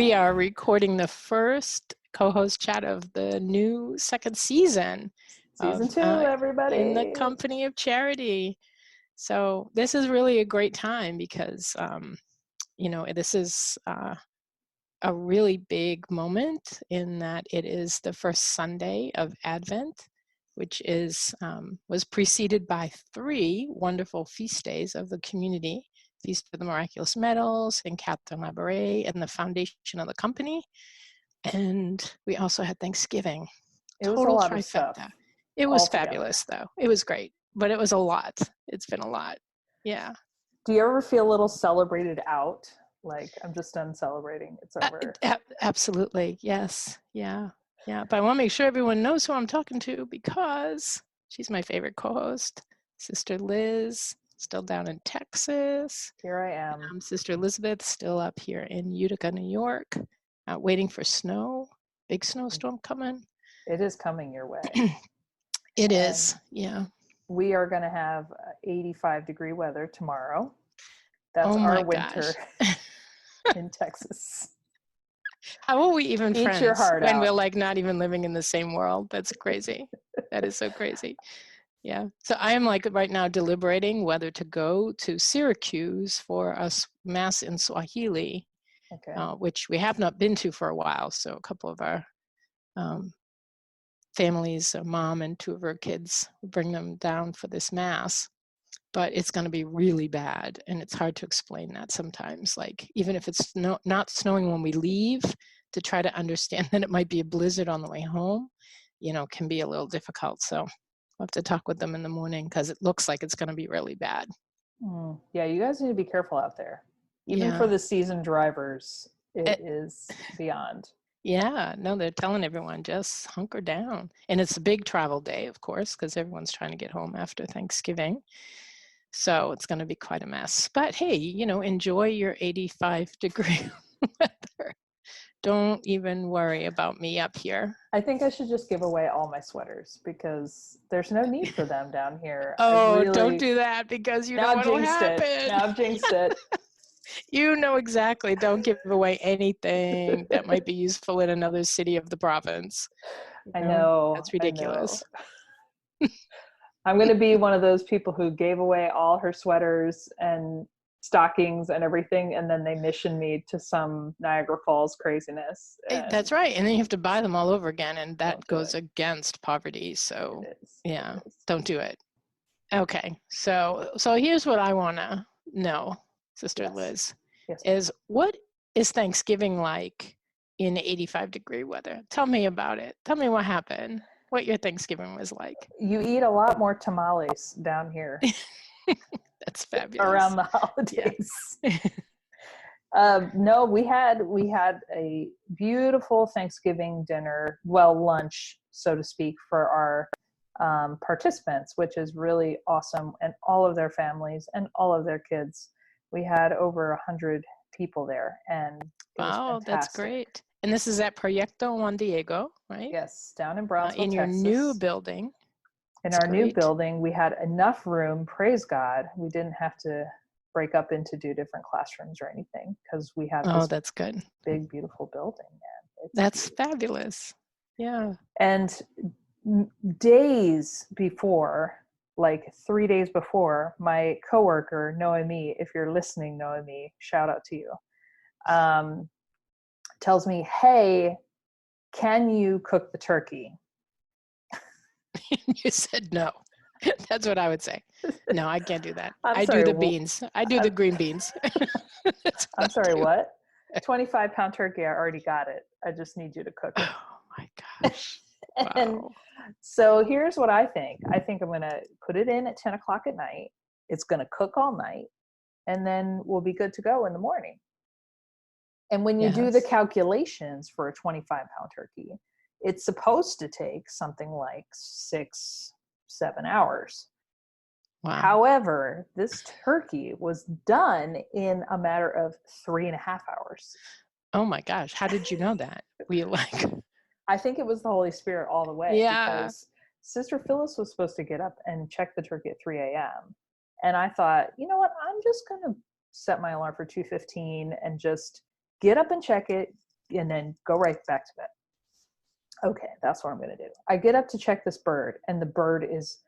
We are recording the first co-host chat of the new second season. Season 2, everybody. In the company of Charity. So this is really a great time because, this is a really big moment in that it is the first Sunday of Advent, which was preceded by 3 wonderful feast days of the community. Feast of the Miraculous Medals and Catherine Labouré and the foundation of the company. And we also had Thanksgiving. It was a lot of stuff. It was fabulous, though. It was great, but it was a lot. It's been a lot. Yeah. Do you ever feel a little celebrated out? Like, I'm just done celebrating. It's over. Absolutely. Yes. Yeah. Yeah. But I want to make sure everyone knows who I'm talking to because she's my favorite co-host, Sister Liz. Still down in Texas. Here I am. I'm Sister Elizabeth, still up here in Utica, New York, waiting for snow. Big snowstorm coming. It is coming your way. It is, yeah. We are going to have 85-degree weather tomorrow. That's our winter in Texas. How are we even Eat friends your heart when out. we're like not even living in the same world? That's crazy. That is so crazy. Yeah. So I am like right now deliberating whether to go to Syracuse for a mass in Swahili, which we have not been to for a while. So a couple of our families, a mom and 2 of her kids, bring them down for this mass. But it's going to be really bad. And it's hard to explain that sometimes. Like even if it's not snowing when we leave, to try to understand that it might be a blizzard on the way home, can be a little difficult. So I'll have to talk with them in the morning because it looks like it's going to be really bad. Yeah, you guys need to be careful out there. Even for the seasoned drivers, it is beyond. Yeah, no, they're telling everyone just hunker down. And it's a big travel day, of course, because everyone's trying to get home after Thanksgiving. So it's going to be quite a mess. But hey, enjoy your 85-degree weather. Don't even worry about me up here. I think I should just give away all my sweaters because there's no need for them down here. Don't do that because you know what will happen. Now I've jinxed it. You know exactly. Don't give away anything that might be useful in another city of the province. I know. That's ridiculous. I'm going to be one of those people who gave away all her sweaters and stockings and everything, and then they mission me to some Niagara Falls craziness. That's right. And then you have to buy them all over again, and that goes against poverty. So don't do it. Okay. So here's what I want to know, Sister Liz, is what is Thanksgiving like in 85-degree weather? Tell me about it. Tell me what happened, what your Thanksgiving was like. You eat a lot more tamales down here. That's fabulous. Around the holidays. No, we had a beautiful Thanksgiving dinner, lunch, so to speak, for our participants, which is really awesome, and all of their families and all of their kids. We had over 100 people there, and wow, that's great. And this is at Proyecto Juan Diego, right? Yes, down in Brownsville, in your Texas. New building. In our new building, we had enough room, praise God. We didn't have to break up into 2 different classrooms or anything because we have this that's good. Big, beautiful building. That's fabulous. Yeah. And days before, like 3 days before, my coworker, Noemi, if you're listening, Noemi, shout out to you, tells me, hey, can you cook the turkey? You said no. That's what I would say. No, I can't do that. I do the beans. I do the green beans. I'm sorry, what? 25-pound turkey, I already got it. I just need you to cook it. Oh my gosh. And so here's what I think. I think I'm going to put it in at 10 o'clock at night. It's going to cook all night, and then we'll be good to go in the morning. And when you do the calculations for a 25-pound turkey, it's supposed to take something like 6-7 hours. Wow. However, this turkey was done in a matter of 3.5 hours. Oh my gosh. How did you know that? Were you like... I think it was the Holy Spirit all the way. Yeah. Because Sister Phyllis was supposed to get up and check the turkey at 3 a.m. And I thought, you know what? I'm just going to set my alarm for 2:15 and just get up and check it, and then go right back to bed. Okay, that's what I'm going to do. I get up to check this bird, and the bird is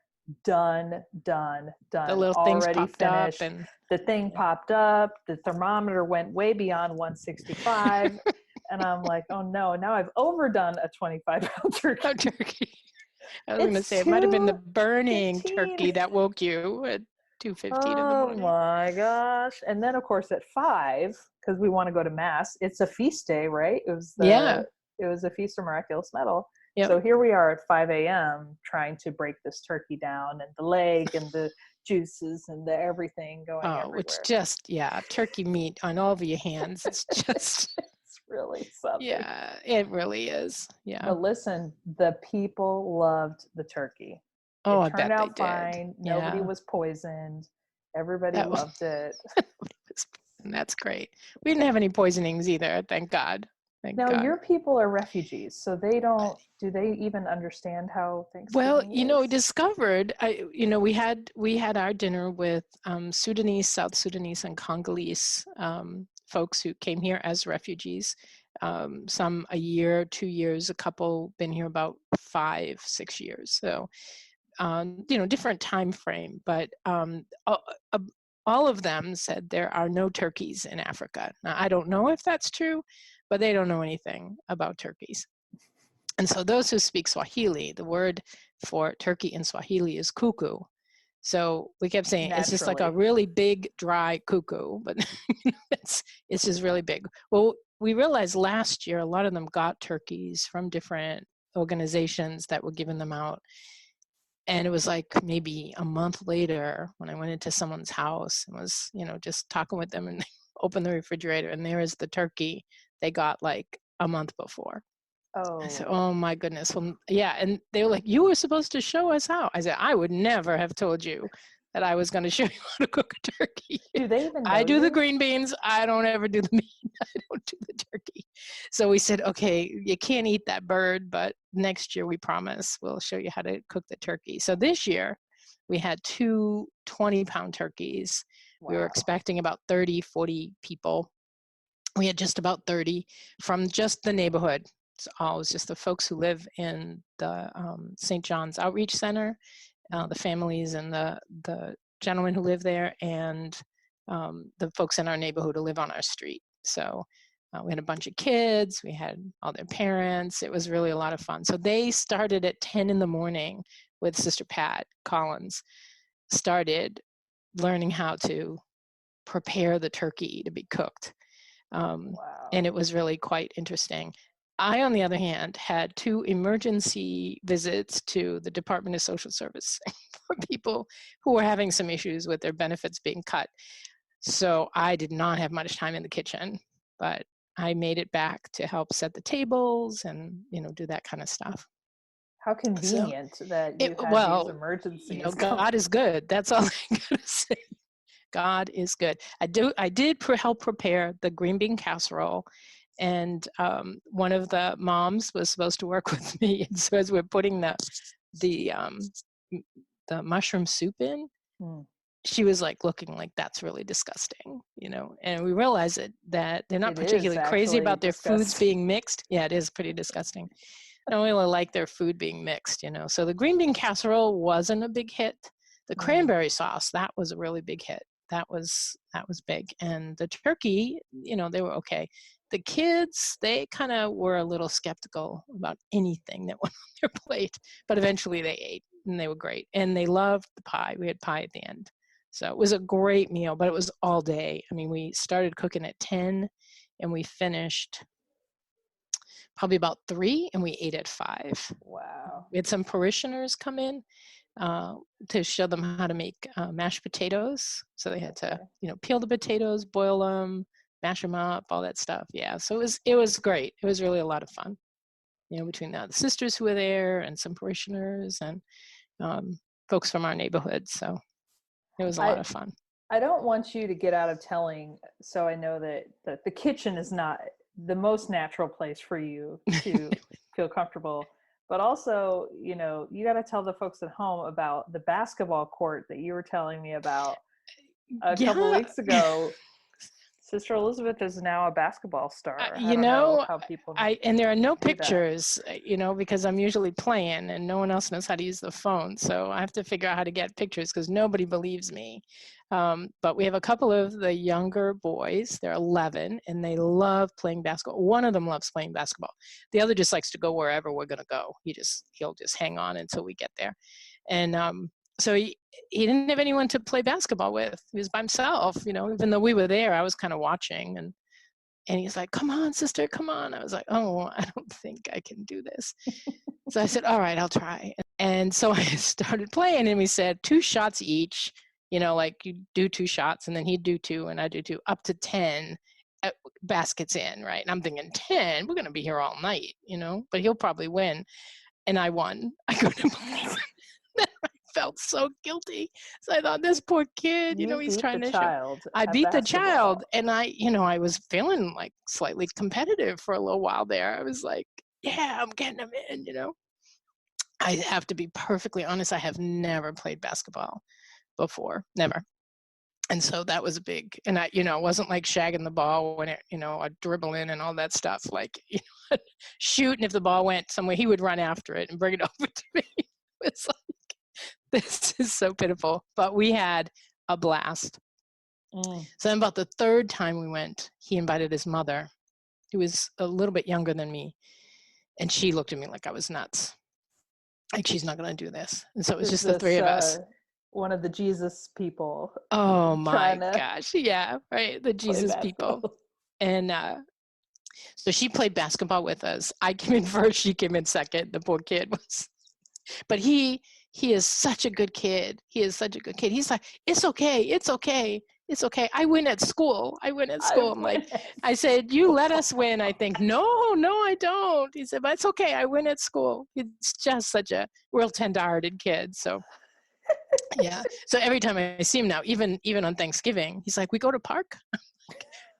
done, The little things already popped up finished. and The thing yeah. popped up, the thermometer went way beyond 165. And I'm like, oh no, now I've overdone a 25-pound turkey. Oh, turkey. I was going to It's say it might have been the burning 2:15. turkey that woke you at 2:15 in the Oh morning. my gosh. And then of course at 5, because we want to go to mass, it's a feast day, right? Yeah. It was a Feast of Miraculous Medal. Yep. So here we are at 5 a.m. trying to break this turkey down, and the leg and the juices and the everything going Oh, it's everywhere. just, yeah, turkey meat on all of your hands. It's just, It's really something. yeah, it really is. Yeah. But listen, the people loved the turkey. Oh, It I turned bet they out did. fine. Nobody Yeah. was poisoned. Everybody That was, loved it. and that's great. We didn't have any poisonings either, thank God. Thank Now, God. your people are refugees, so they don't, do they even understand how Well, Thanksgiving we is? discovered, we had our dinner with Sudanese, South Sudanese, and Congolese folks who came here as refugees. Some a year, 2 years, a couple been here about 5, 6 years. So, different time frame, but all of them said there are no turkeys in Africa. Now, I don't know if that's true, but they don't know anything about turkeys. And so those who speak Swahili, the word for turkey in Swahili is cuckoo. So we kept saying it's just like a Naturally. really big, dry cuckoo, but it's just really big. Well, we realized last year a lot of them got turkeys from different organizations that were giving them out. And it was like maybe a month later when I went into someone's house and was, just talking with them, and they opened the refrigerator and there is the turkey they got like a month before. I said, Oh, oh my goodness. Well, yeah. And they were like, you were supposed to show us how. I said, I would never have told you that I was going to show you how to cook a turkey. do they even I know do the you? green beans. I don't ever do the meat. I don't do the turkey. So we said, okay, you can't eat that bird, but next year we promise we'll show you how to cook the turkey. So this year we had two 20-pound turkeys. We were Wow. expecting about 30, 40 people. We had just about 30 from just the neighborhood. So it was just the folks who live in the St. John's Outreach Center, the families and the gentlemen who live there, and the folks in our neighborhood who live on our street. So we had a bunch of kids, we had all their parents. It was really a lot of fun. So they started at 10 in the morning with Sister Pat Collins, started learning how to prepare the turkey to be cooked. And Wow. it was really quite interesting. I, on the other hand, had 2 emergency visits to the Department of Social Service for people who were having some issues with their benefits being cut. So I did not have much time in the kitchen, but I made it back to help set the tables and, do that kind of stuff. How So convenient that you had these emergencies come. God is good. That's all I gotta say. God is good. I did help prepare the green bean casserole, and one of the moms was supposed to work with me. And so as we're putting the um, the mushroom soup in, Hmm. she was like looking like that's really disgusting, And we realized that they're not It is particularly crazy actually about their foods disgusting. being mixed. Yeah, it is pretty disgusting. I don't really like their food being mixed, So the green bean casserole wasn't a big hit. The Hmm. cranberry sauce, that was a really big hit. That was big. And the turkey, they were okay. The kids, they kind of were a little skeptical about anything that went on their plate, but eventually they ate and they were great. And they loved the pie. We had pie at the end. So it was a great meal, but it was all day. I mean, we started cooking at 10 and we finished probably about 3 and we ate at 5. Wow. We had some parishioners come in uh, to show them how to make mashed potatoes. So they had to, Okay. peel the potatoes, boil them, mash them up, all that stuff. Yeah, so it was great. It was really a lot of fun. Between the sisters who were there and some parishioners and folks from our neighborhood. So it was a I lot of fun. I don't want you to get out of telling, so I know that the kitchen is not the most natural place for you to feel comfortable. But also, you got to tell the folks at home about the basketball court that you were telling me about a couple Yeah. weeks ago. Sister Elizabeth is now a basketball star. I You don't know know, how people and there are no do that. pictures, because I'm usually playing and no one else knows how to use the phone. So I have to figure out how to get pictures because nobody believes me. But we have a couple of the younger boys. They're 11 and they love playing basketball. One of them loves playing basketball. The other just likes to go wherever we're going to go. He'll just hang on until we get there. And so he didn't have anyone to play basketball with. He was by himself, even though we were there, I was kind of watching and he's like, come on, sister, come on. I was like, oh, I don't think I can do this. So I said, all right, I'll try. And so I started playing and we said 2 shots each, like you do 2 shots and then he'd do 2 and I do 2, up to 10 baskets in, right? And I'm thinking 10, we're going to be here all night, but he'll probably win. And I won. I couldn't believe it. I felt so guilty. So I thought, this poor kid, You he's beat trying the to show. child I at beat the basketball. child, and I was feeling like slightly competitive for a little while there. I was like, yeah, I'm getting them in, I have to be perfectly honest, I have never played basketball before, never. And so that was big. And it wasn't like shagging the ball when I'd dribble in and all that stuff, like, shoot, and if the ball went somewhere, he would run after it and bring it over to me. It's like, this is so pitiful, but we had a blast. So then about the 3rd time we went, he invited his mother, who was a little bit younger than me, and she looked at me like I was nuts. Like, she's not going to do this. And so it was Is just the 3 this of us. one of the Jesus people Oh my trying to gosh. Yeah, right. The play Jesus people. basketball? And so she played basketball with us. I came in first, she came in second. The poor kid was, but he is such a good kid. He is such a good kid. He's like, it's okay. It's okay. It's okay. I win at school. I win at school. I'm like, I said, you let us win. I think, no, I don't. He said, but it's okay. I win at school. He's just such a real tender-hearted kid. So yeah. So every time I see him now, even on Thanksgiving, he's like, we go to park.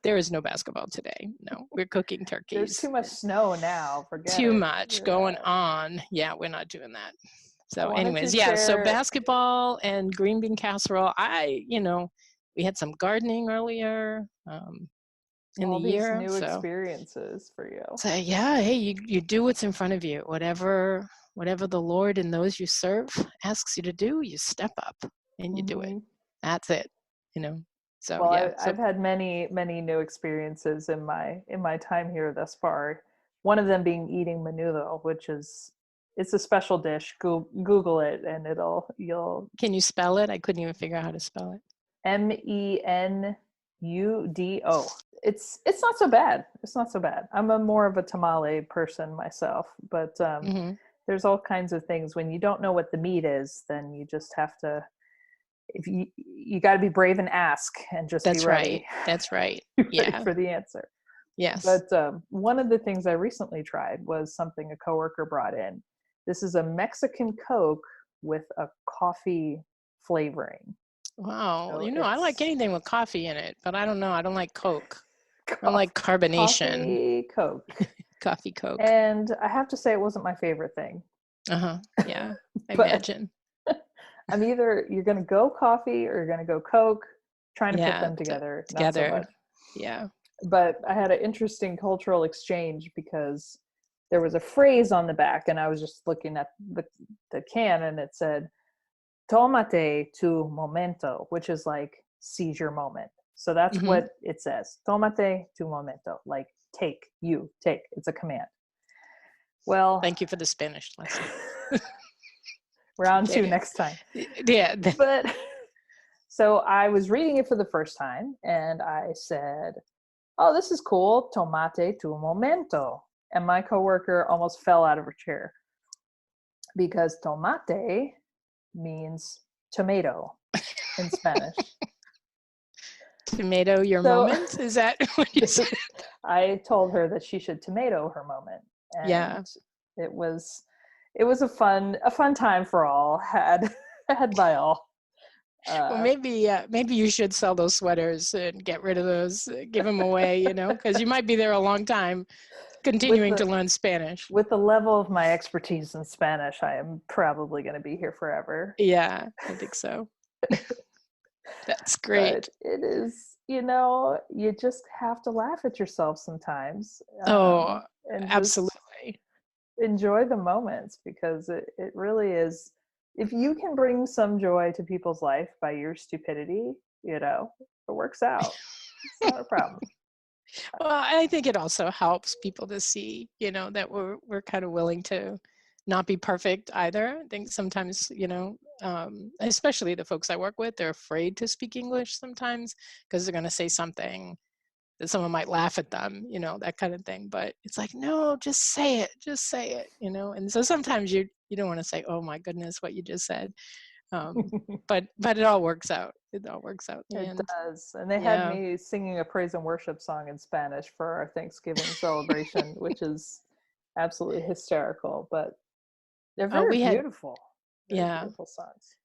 There is no basketball today. No, we're cooking There's turkeys. too much snow now. Forget Too it. much going on. Yeah, we're not doing that. I So wanted to anyways, yeah, so share basketball and green bean casserole. We had some gardening earlier in the all these year. new experiences for you. So yeah, hey, you do what's in front of you. Whatever the Lord and those you serve asks you to do, you step up and you do it. That's it. So Well, yeah. I've had many new experiences in my time here thus far. One of them being eating menudo, which it's a special dish. Google it and you'll. Can you spell it? I couldn't even figure out how to spell it. MENUDO. It's not so bad. It's not so bad. I'm more of a tamale person myself, but there's all kinds of things. When you don't know what the meat is, then you just have to. If you got to be brave and ask, and just be ready. That's right. Ready for the answer. Yes. But one of the things I recently tried was something a coworker brought in. This is a Mexican Coke with a coffee flavoring. Wow. So I like anything with coffee in it, but I don't know. I don't like Coke. I don't like Coffee carbonation. Coke. Coffee Coke. And I have to say it wasn't my favorite thing. Yeah, I imagine. You're going to go coffee or you're going to go Coke. Trying to put them together. Not so much. Yeah. But I had an interesting cultural exchange because there was a phrase on the back, and I was just looking at the can, and it said "Tomate tu momento," which is like seize your moment. So that's what it says. Tomate tu momento, like take. It's a command. Well, thank you for the Spanish lesson. Round 2 next time. Yeah. But so I was reading it for the first time, and I said, oh, this is cool. Tomate tu momento. And my coworker almost fell out of her chair because tomate means tomato in Spanish. Tomato your moment? Is that what you said? I told her that she should tomato her moment. And it was a fun time for all, had by all. Well, maybe you should sell those sweaters and get rid of those, give them away, because you might be there a long time continuing to learn Spanish. With the level of my expertise in Spanish, I am probably going to be here forever. Yeah, I think so. That's great. But you just have to laugh at yourself sometimes, Oh, and just absolutely. enjoy the moments, because it really is. If you can bring some joy to people's life by your stupidity, it works out. It's not a problem. Well, I think it also helps people to see, that we're kind of willing to not be perfect either. I think sometimes, especially the folks I work with, they're afraid to speak English sometimes because they're going to say something that someone might laugh at them, that kind of thing. But it's like, no, just say it. And so sometimes you don't want to say, oh my goodness, what you just said. Um, but it all works out. It all works out in the It end. does. And they had Yeah. me singing a praise and worship song in Spanish for our Thanksgiving celebration, which is absolutely hysterical, but they're very We had, beautiful. Very yeah. beautiful songs.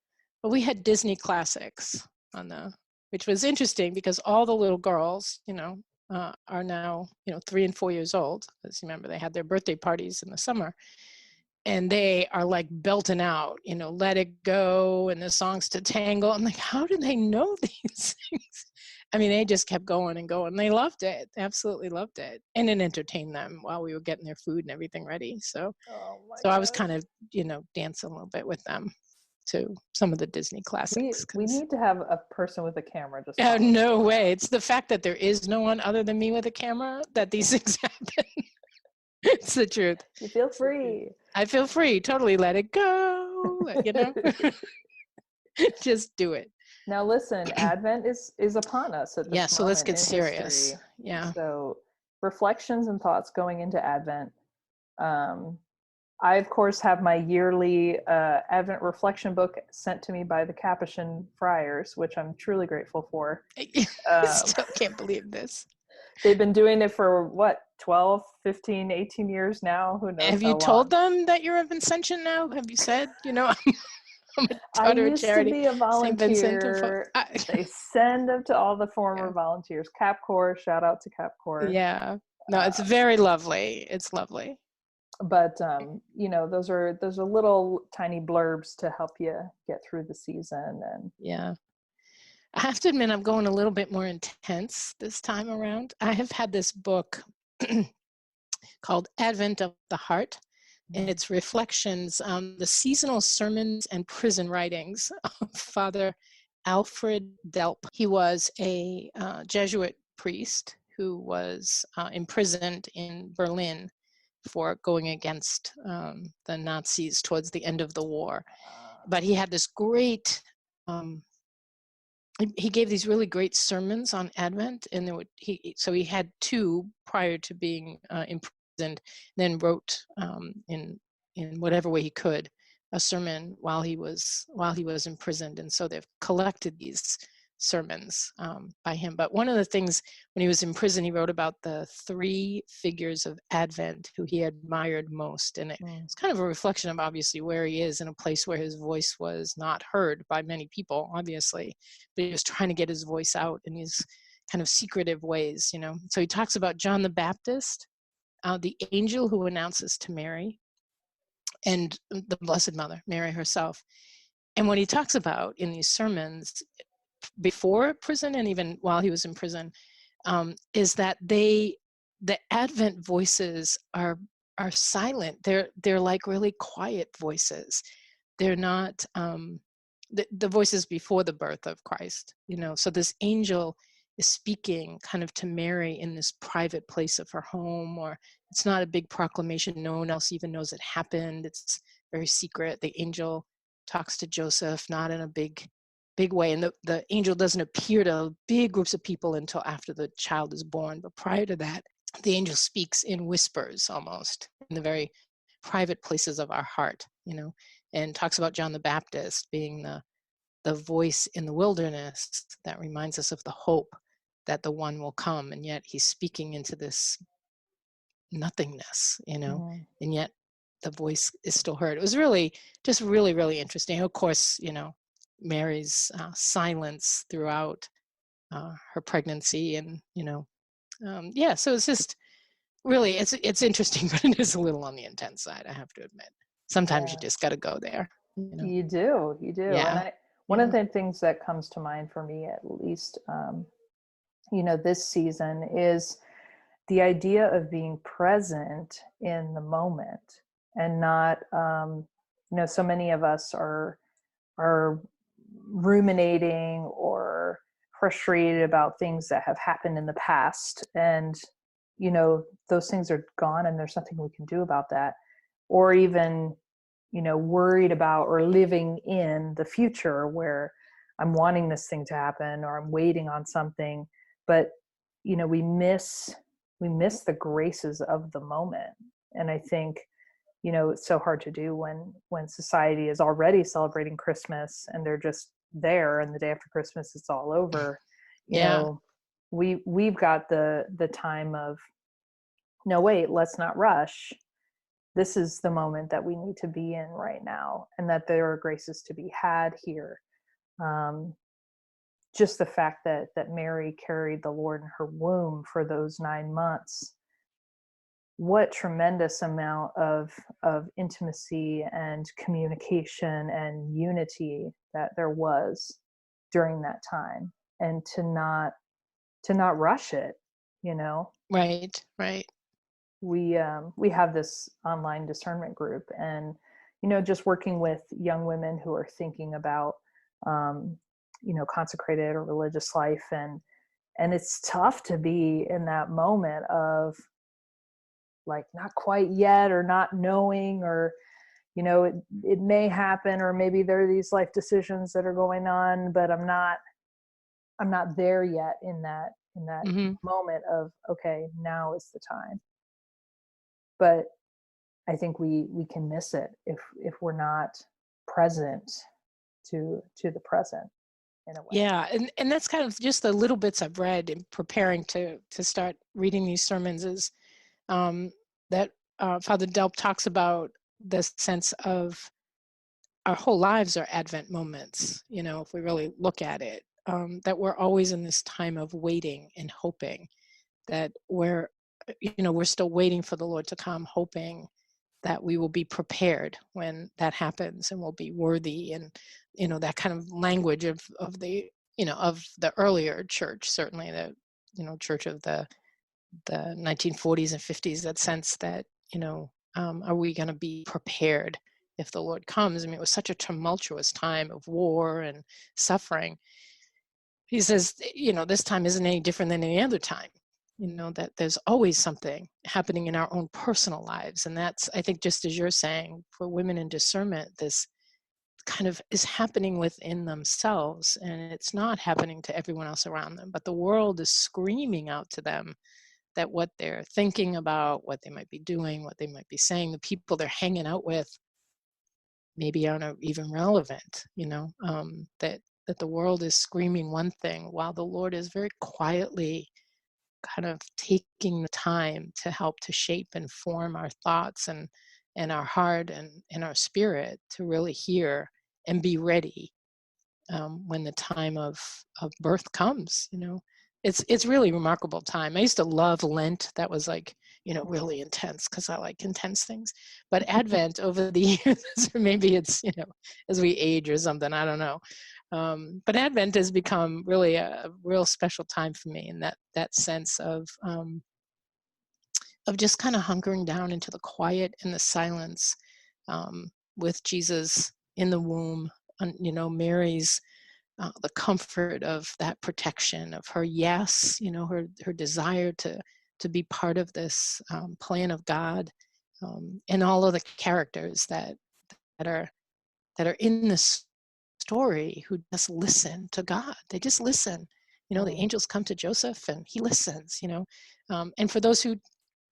But we had Disney classics which was interesting because all the little girls, are now, 3 and 4 years old. Because remember, they had their birthday parties in the summer, and they are like belting out, "Let It Go" and the songs to Tangle. I'm like, how do they know these things? I mean, they just kept going and going. They loved it. They absolutely loved it, and it entertained them while we were getting their food and everything ready. So, Oh my so I was kind gosh. of, dancing a little bit with them to some of the Disney We classics we because need to have a person with a camera just following you no way. around. It's the fact that there is no one other than me with a camera that these things happen. It's the truth. You feel It's the truth. free. I feel free. Totally let it go. Just do it. Now listen, Advent is upon us at Yeah. this So let's moment get in serious. history. Yeah. So reflections and thoughts going into Advent. Um, I, of course, have my yearly Advent reflection book sent to me by the Capuchin friars, which I'm truly grateful for. I Um, still can't believe this. they've been doing it for what, 12, 15, 18 years now? Who knows Have you how told long? them that you're a Vincentian now? Have you said, I'm a I daughter of used to charity, be a St. Vincent volunteer. They send them to all the Yeah. former volunteers. Capcorps, shout out to Capcorps. Yeah. No, it's Um, very lovely. It's lovely. but those are little tiny blurbs to help you get through the season. And Yeah. I have to admit, I'm going a little bit more intense this time around. I have had this book called Advent of the Heart, and it's reflections on the seasonal sermons and prison writings of Father Alfred Delp. He was a Jesuit priest who was imprisoned in Berlin for going against the Nazis towards the end of the war. But he had this great he gave these really great sermons on Advent, and he had two prior to being imprisoned. Then wrote in whatever way he could a sermon while he was imprisoned, and so they've collected these sermons by him. But one of the things when he was in prison, he wrote about the three figures of Advent who he admired most, and it's kind of a reflection of obviously where he is in a place where his voice was not heard by many people, obviously, but he was trying to get his voice out in these kind of secretive ways. So he talks about John the Baptist, the angel who announces to Mary, and the Blessed Mother, Mary herself. And what he talks about in these sermons before prison and even while he was in prison is that the Advent voices are silent. They're like really quiet voices. They're not the voices before the birth of Christ. So this angel is speaking kind of to Mary in this private place of her home, or it's not a big proclamation. No one else even knows it happened. It's very secret. The angel talks to Joseph, not in a big way. And the angel doesn't appear to big groups of people until after the child is born. But prior to that, the angel speaks in whispers almost in the very private places of our heart, and talks about John the Baptist being the voice in the wilderness that reminds us of the hope that the one will come. And yet he's speaking into this nothingness, Mhm. and yet the voice is still heard. It was really, just really, really interesting. Of course, Mary's silence throughout her pregnancy, and yeah. So it's just really, it's interesting, but it is a little on the intense side, I have to admit. Sometimes you Yeah, just got to go there. you do. And Yeah, one of yeah, the things that comes to mind for me, at least, this season is the idea of being present in the moment, and not, so many of us are ruminating or frustrated about things that have happened in the past, and those things are gone and there's nothing we can do about that, or even worried about or living in the future where I'm wanting this thing to happen or I'm waiting on something, but we miss the graces of the moment. And I think it's so hard to do when society is already celebrating Christmas and they're just there, and the day after Christmas it's all over. you Yeah. know we've got the time of, no, wait, let's not rush. This is the moment that we need to be in right now, and that there are graces to be had here. um, just the fact that Mary carried the Lord in her womb for those 9 months, what tremendous amount of intimacy and communication and unity that there was during that time, and to not rush it. you know Right. Right. we have this online discernment group, and just working with young women who are thinking about um, consecrated or religious life, and it's tough to be in that moment of, like, not quite yet, or not knowing, or it may happen, or maybe there are these life decisions that are going on, but I'm not there yet in that Hmm. moment of, okay, now is the time. But I think we can miss it if we're not present to the present, in a way. Yeah, and that's kind of just the little bits I've read in preparing to start reading these sermons is um, that Father Delp talks about the sense of our whole lives are Advent moments. If we really look at it, that we're always in this time of waiting and hoping that we're still waiting for the Lord to come, hoping that we will be prepared when that happens and will be worthy, and that kind of language of the earlier church, certainly the church of the 1940s and 50s, that sense that are we going to be prepared if the Lord comes? I mean, it was such a tumultuous time of war and suffering. He says, this time isn't any different than any other time. That there's always something happening in our own personal lives. And that's, I think, just as you're saying, for women in discernment, this kind of is happening within themselves, and it's not happening to everyone else around them. But the world is screaming out to them that what they're thinking about, what they might be doing, what they might be saying, the people they're hanging out with maybe aren't even relevant, that the world is screaming one thing while the Lord is very quietly kind of taking the time to help to shape and form our thoughts and our heart and our spirit to really hear and be ready when the time of birth comes. It's really remarkable time. I used to love Lent. That was like really intense because I like intense things. But Advent over the years, or maybe it's as we age or something, I don't know. But Advent has become really a real special time for me, and that sense of just kind of hunkering down into the quiet and the silence, with Jesus in the womb, and Mary's the comfort of that protection of her, yes, her desire to be part of this plan of God, and all of the characters that are that are in this story who just listen to God. They just listen. The Mm, angels come to Joseph and he listens. And for those who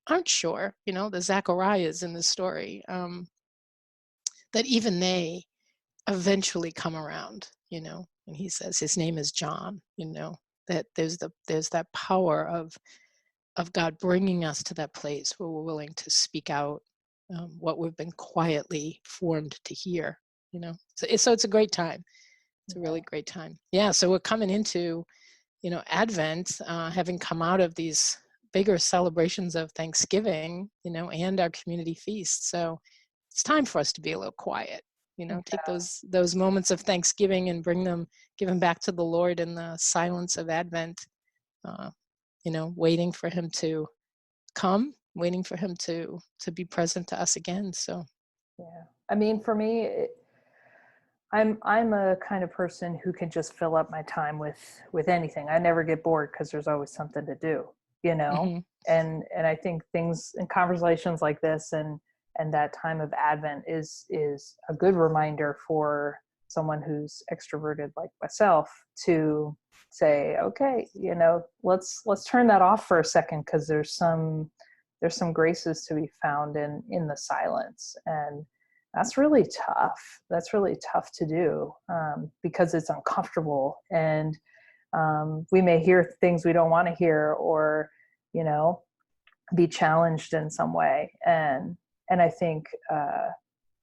aren't sure, the Zacharias in the story, that even they eventually come around, and he says his name is John, that there's that power of God bringing us to that place where we're willing to speak out what we've been quietly formed to hear. So it's a great time. It's a really yeah. great time. Yeah. So we're coming into Advent, having come out of these bigger celebrations of Thanksgiving, and our community feast. So it's time for us to be a little quiet, take those moments of Thanksgiving and give them back to the Lord in the silence of Advent, waiting for him to come, waiting for him to be present to us again. So yeah. I mean, for me, I'm a kind of person who can just fill up my time with anything. I never get bored because there's always something to do, you know. mhm. And I think things and conversations like this and that time of Advent is a good reminder for someone who's extroverted like myself to say, okay, let's turn that off for a second, because there's some graces to be found in the silence. And that's really tough. That's really tough to do, because it's uncomfortable, and we may hear things we don't want to hear, or be challenged in some way. And I think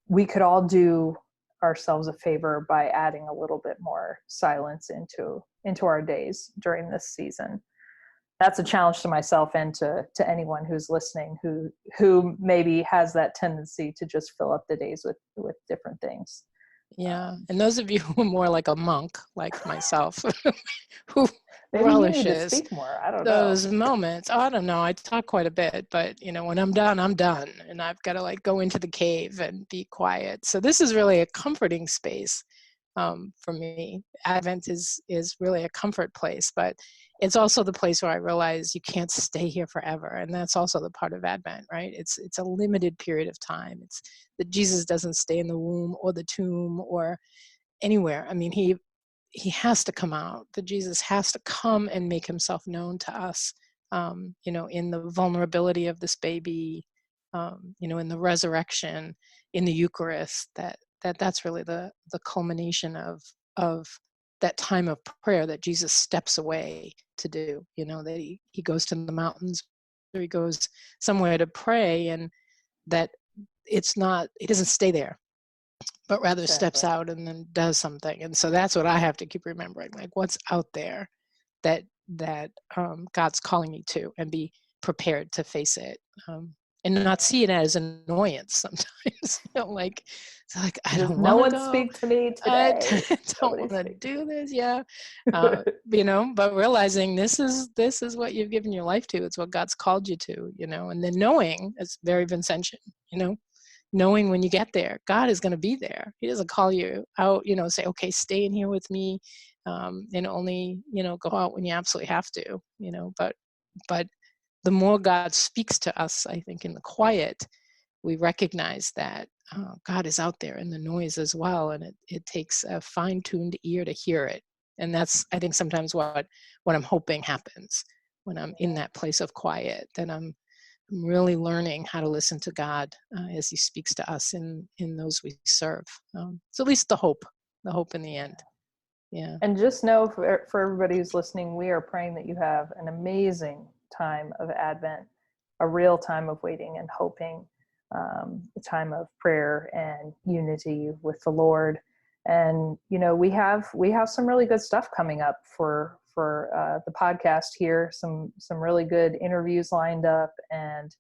we could all do ourselves a favor by adding a little bit more silence into our days during this season. That's a challenge to myself and to anyone who's listening who maybe has that tendency to just fill up the days with different things. Yeah. And those of you who are more like a monk, like myself, who Maybe you need to relishes speak more. I don't know. those moments. Oh, I don't know. I talk quite a bit, but when I'm done, I'm done. And I've got to like go into the cave and be quiet. So this is really a comforting space for me. Advent is really a comfort place, but it's also the place where I realize you can't stay here forever. And that's also the part of Advent, right? It's a limited period of time. It's that Jesus doesn't stay in the womb or the tomb or anywhere. I mean, he has to come out. That Jesus has to come and make himself known to us, in the vulnerability of this baby, in the resurrection, in the Eucharist. That's really the culmination of that time of prayer that Jesus steps away to do. That he goes to the mountains, or he goes somewhere to pray, and that he doesn't stay there, but rather steps out and then does something. And so that's what I have to keep remembering, like what's out there that God's calling me to, and be prepared to face it, and not see it as an annoyance sometimes. I Just don't no want to one go. speak to me I today. don't want to do this. Yeah. But realizing this is what you've given your life to. It's what God's called you to, and then knowing, it's very Vincentian, knowing when you get there, God is going to be there. He doesn't call you out, say, okay, stay in here with me, and only, go out when you absolutely have to, but the more God speaks to us, I think in the quiet, we recognize that God is out there in the noise as well. And it takes a fine-tuned ear to hear it. And that's, I think, sometimes what I'm hoping happens when I'm in that place of quiet, that I'm really learning how to listen to God as he speaks to us in those we serve. So at least the hope in the end. Yeah. And just know, for everybody who's listening, we are praying that you have an amazing time of Advent, a real time of waiting and hoping, a time of prayer and unity with the Lord. And we have some really good stuff coming up for the podcast here. Some really good interviews lined up, and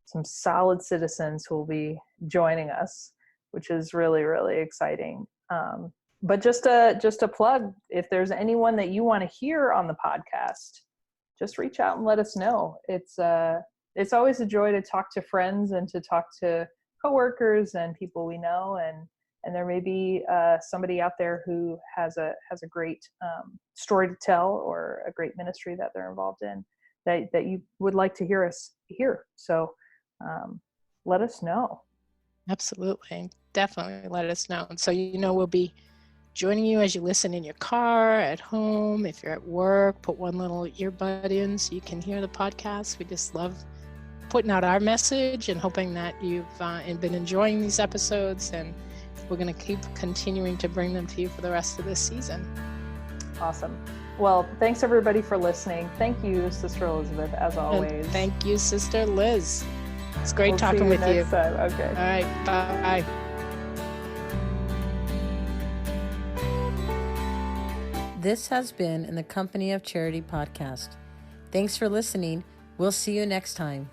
some solid citizens who will be joining us, which is really, really exciting. But just a plug, if there's anyone that you want to hear on the podcast, just reach out and let us know. It's always a joy to talk to friends and to talk to coworkers and people we know, and there may be somebody out there who has a great story to tell, or a great ministry that they're involved in, that you would like to hear us here. So let us know. Absolutely. Definitely let us know. And so, we'll be joining you as you listen in your car, at home, if you're at work, put one little earbud in so you can hear the podcast. We just love putting out our message and hoping that you've been enjoying these episodes, and we're going to keep continuing to bring them to you for the rest of this season. Awesome. Well, thanks everybody for listening. Thank you, Sister Elizabeth, as always. And thank you, Sister Liz. It's great talking with you. Next time. Okay. All right. Bye. This has been In the Company of Charity podcast. Thanks for listening. We'll see you next time.